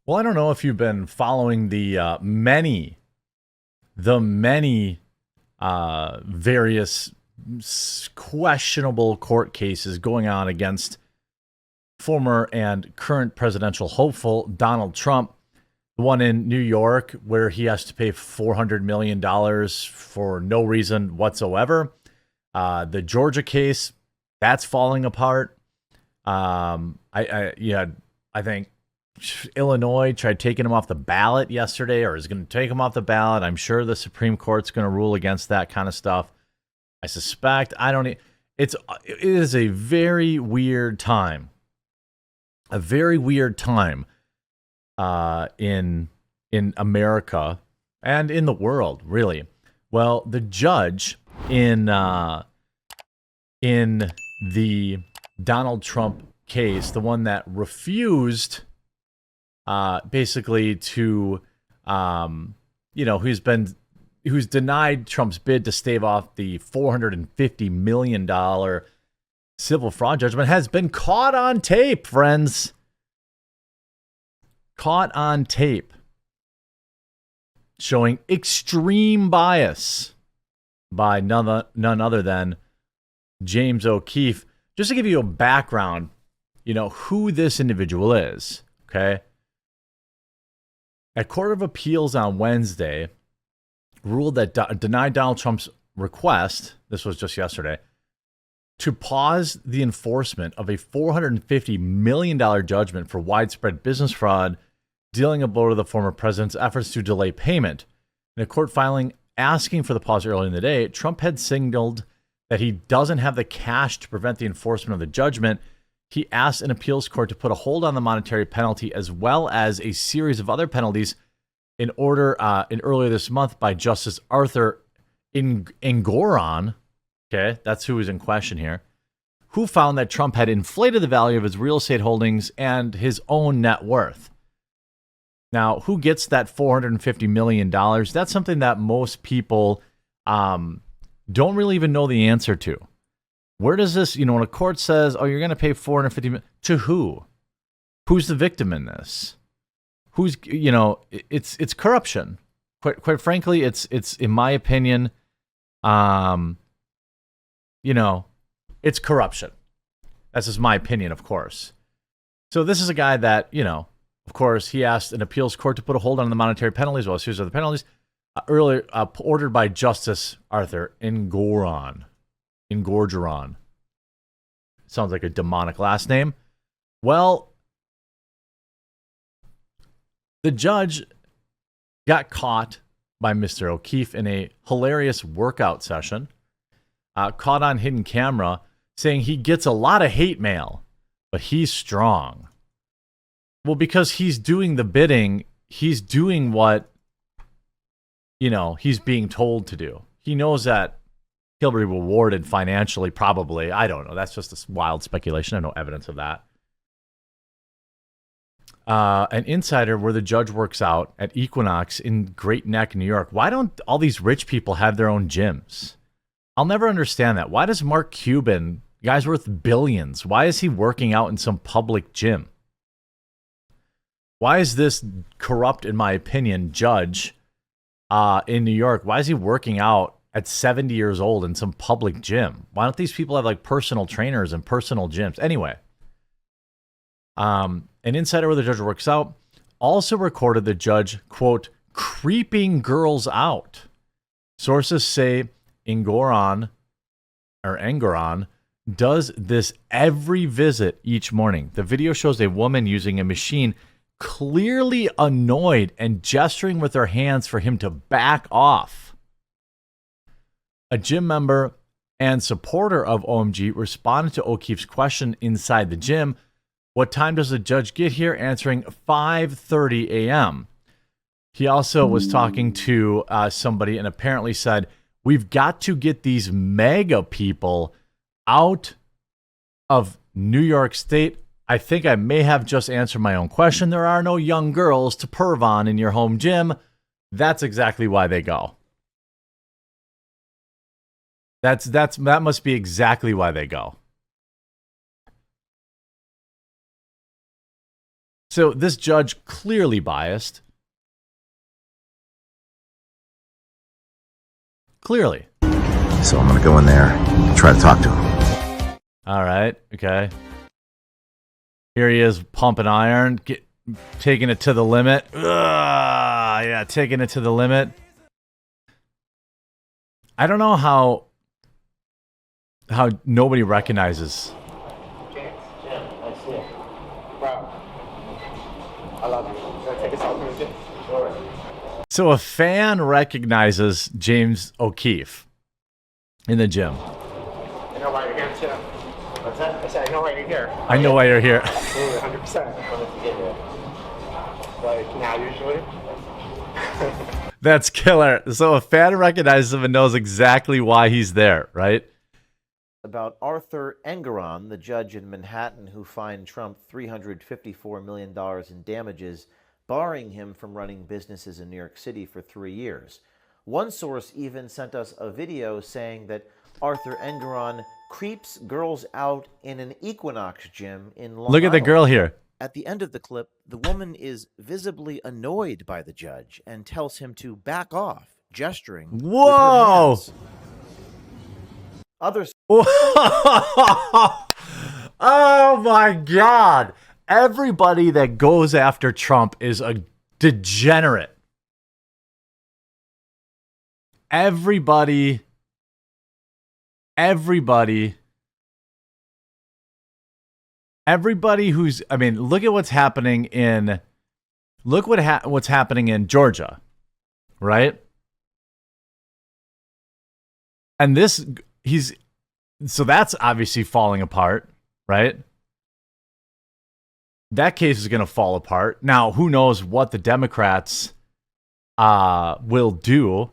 Well, I don't know if you've been following the many various questionable court cases going on against former and current presidential hopeful Donald Trump. The one in New York where he has to pay $400 million for no reason whatsoever. The Georgia case, that's falling apart. I think Illinois tried taking him off the ballot yesterday, or is going to take him off the ballot. I'm sure the Supreme Court's going to rule against that kind of stuff. I suspect. I don't. It is a very weird time. A very weird time in America and in the world, really. Well, the judge in the Donald Trump case, the one that refused basically to who's denied Trump's bid to stave off the $450 million civil fraud judgment, has been caught on tape, friends. Caught on tape. Showing extreme bias by none other than James O'Keefe. Just to give you a background, who this individual is, okay? A court of appeals on Wednesday ruled that denied Donald Trump's request, this was just yesterday, to pause the enforcement of a $450 million judgment for widespread business fraud, dealing a blow to the former president's efforts to delay payment. In a court filing asking for the pause earlier in the day, Trump had signaled that he doesn't have the cash to prevent the enforcement of the judgment. He asked an appeals court to put a hold on the monetary penalty as well as a series of other penalties in earlier this month by Justice Arthur Engoron. Okay, that's who is in question here, who found that Trump had inflated the value of his real estate holdings and his own net worth. Now, who gets that $450 million? That's something that most people don't really even know the answer to. Where does this, when a court says, oh, you're going to pay $450 million, to who? Who's the victim in this? Who's, it's corruption. Quite frankly, it's in my opinion, it's corruption. That's just my opinion, of course. So this is a guy that, of course, he asked an appeals court to put a hold on the monetary penalties, well, a series of the penalties, earlier ordered by Justice Arthur Engoron. Sounds like a demonic last name. Well, the judge got caught by Mr. O'Keefe in a hilarious workout session, caught on hidden camera, saying he gets a lot of hate mail, but he's strong. Well, because he's doing the bidding, he's doing what, he's being told to do. He knows that he'll be rewarded financially, probably. I don't know. That's just a wild speculation. I have no evidence of that. An insider where the judge works out at Equinox in Great Neck, New York. Why don't all these rich people have their own gyms? I'll never understand that. Why does Mark Cuban, guy's worth billions, why is he working out in some public gym? Why is this corrupt, in my opinion, judge in New York, why is he working out at 70 years old in some public gym? Why don't these people have like personal trainers and personal gyms? Anyway, an insider where the judge works out also recorded the judge, quote, creeping girls out. Sources say Engoron does this every visit each morning. The video shows a woman using a machine, clearly annoyed and gesturing with her hands for him to back off. A gym member and supporter of OMG responded to O'Keefe's question inside the gym. What time does the judge get here? Answering 5:30 a.m. He also was talking to somebody and apparently said, we've got to get these MAGA people out of New York State. I think I may have just answered my own question. There are no young girls to perv on in your home gym. That's exactly why they go. That must be exactly why they go. So this judge clearly biased. Clearly. So I'm going to go in there and try to talk to him. All right. Okay. Here he is pumping iron, taking it to the limit. Yeah, taking it to the limit. I don't know how nobody recognizes. James, Jim, nice to see you. Bro, I love you. Can I take a selfie with you? Sure. So a fan recognizes James O'Keefe in the gym. I know why you're here, too. What's that? I said, I know why you're here. I know why you're here. Absolutely, 100%. I wanted to get here. Like, now, usually. That's killer. So a fan recognizes him and knows exactly why he's there, right? About Arthur Engeron, the judge in Manhattan who fined Trump $354 million in damages, barring him from running businesses in New York City for 3 years. One source even sent us a video saying that Arthur Engeron creeps girls out in an Equinox gym in Long Look at the Island. girl here. At the end of the clip, the woman is visibly annoyed by the judge and tells him to back off, gesturing with her Whoa! hands. Others. Oh my God. Everybody that goes after Trump is a degenerate. Everybody who's, I mean, look at what's happening in, what's happening in Georgia, right? And this, so that's obviously falling apart, right? That case is going to fall apart. Now, who knows what the Democrats will do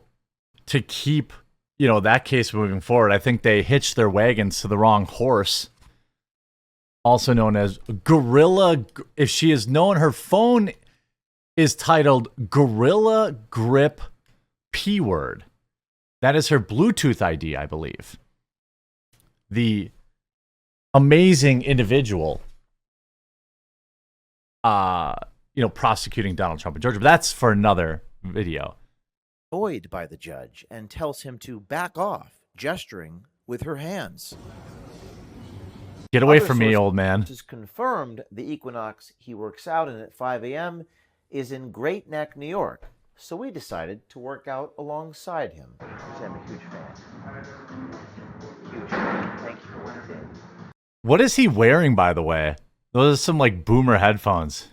to keep, that case moving forward. I think they hitched their wagons to the wrong horse. Also known as Gorilla. If she is known, her phone is titled Gorilla Grip P Word. That is her Bluetooth ID, I believe. The amazing individual, prosecuting Donald Trump in Georgia. But that's for another video. Annoyed by the judge and tells him to back off, gesturing with her hands. Get away from me, old man. It is confirmed the Equinox he works out in at 5 a.m. is in Great Neck, New York. So we decided to work out alongside him. I'm a huge fan. Huge fan. Thank you for what you did. What is he wearing, by the way? Those are some like boomer headphones.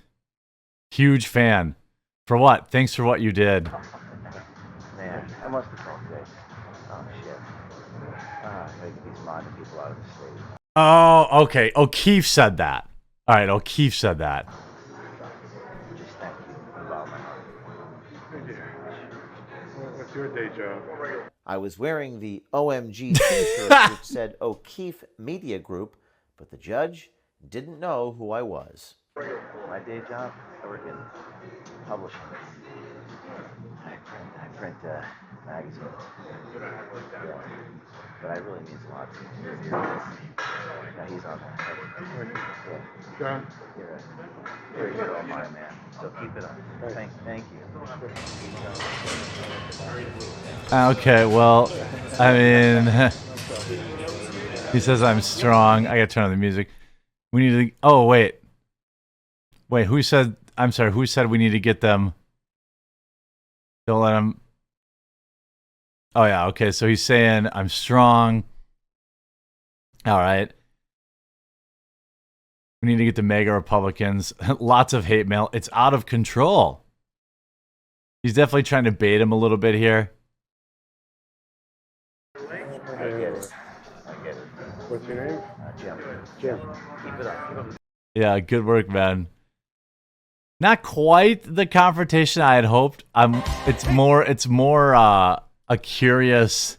Huge fan. For what? Thanks for what you did. Man, I must have felt good. Oh, shit. I gotta get these MAGA people out of the state. Oh, okay. O'Keefe said that. All right, O'Keefe said that. Just thank you from the bottom of my heart. What's your day job? I was wearing the OMG t-shirt which said O'Keefe Media Group, but the judge didn't know who I was. My day job, I work in publishing. I print magazines. Yeah. But it really means a lot to me. Now he's on that. Yeah. John? You're a hero of mine, man. So keep it up. Thank you. Okay, well, I mean, he says I'm strong. I gotta turn on the music. We need to. Oh, wait. Who said? I'm sorry. Who said we need to get them? Don't let him. Oh yeah. Okay. So he's saying I'm strong. All right. We need to get the MAGA Republicans. Lots of hate mail. It's out of control. He's definitely trying to bait him a little bit here. I get it. What's your name? Jim. Keep it up. Yeah, good work, man. Not quite the confrontation I had hoped. It's more a curious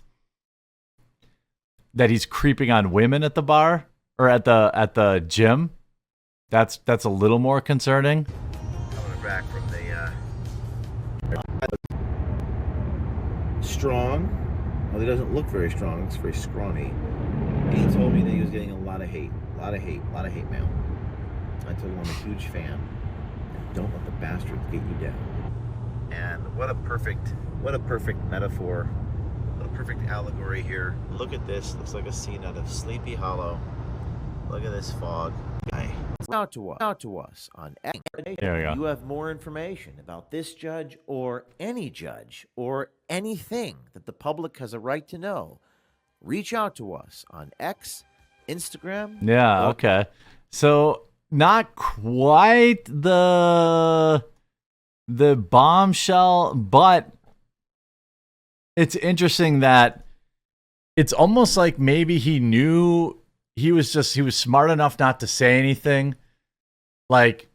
that he's creeping on women at the bar or at the gym. That's a little more concerning. Coming back from the strong. Well, he doesn't look very strong. It's very scrawny. And he told me that he was getting a lot of hate mail. I told him I'm a huge fan. Don't let the bastards get you down. And what a perfect metaphor, what a perfect allegory here. Look at this. Looks like a scene out of Sleepy Hollow. Look at this fog. Out to us on X. There we go. You have more information about this judge or any judge or anything that the public has a right to know. Reach out to us on X, Instagram. Yeah, okay. So not quite the bombshell, but it's interesting that it's almost like maybe he knew he was smart enough not to say anything. Like,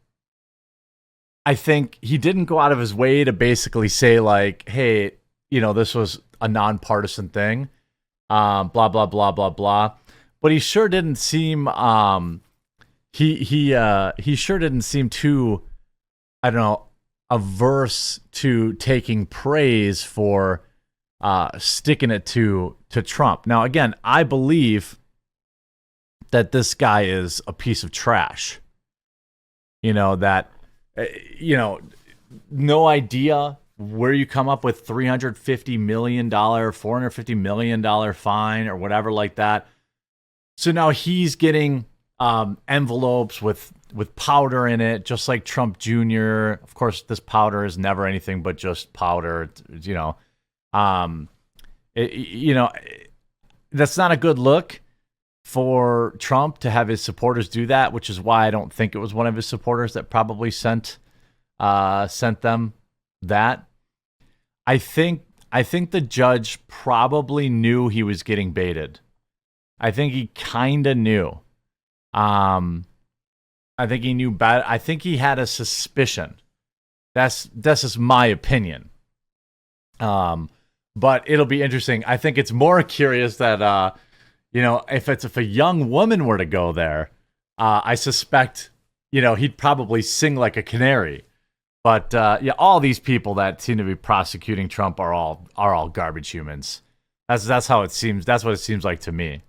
I think he didn't go out of his way to basically say like, hey, this was a nonpartisan thing. Blah, blah, blah, blah, blah. But he sure didn't seem he sure didn't seem too, I don't know, averse to taking praise for sticking it to Trump. Now, again, I believe that this guy is a piece of trash. That, no idea where you come up with $350 million, $450 million fine or whatever like that. So now he's getting envelopes with powder in it, just like Trump Jr. Of course, this powder is never anything but just powder. That's not a good look for Trump to have his supporters do that, which is why I don't think it was one of his supporters that probably sent them that. I think the judge probably knew he was getting baited. I think he kind of knew. I think he knew bad. I think he had a suspicion. That's just my opinion. But it'll be interesting. I think it's more curious that if a young woman were to go there, I suspect he'd probably sing like a canary. But all these people that seem to be prosecuting Trump are all garbage humans. That's how it seems. That's what it seems like to me.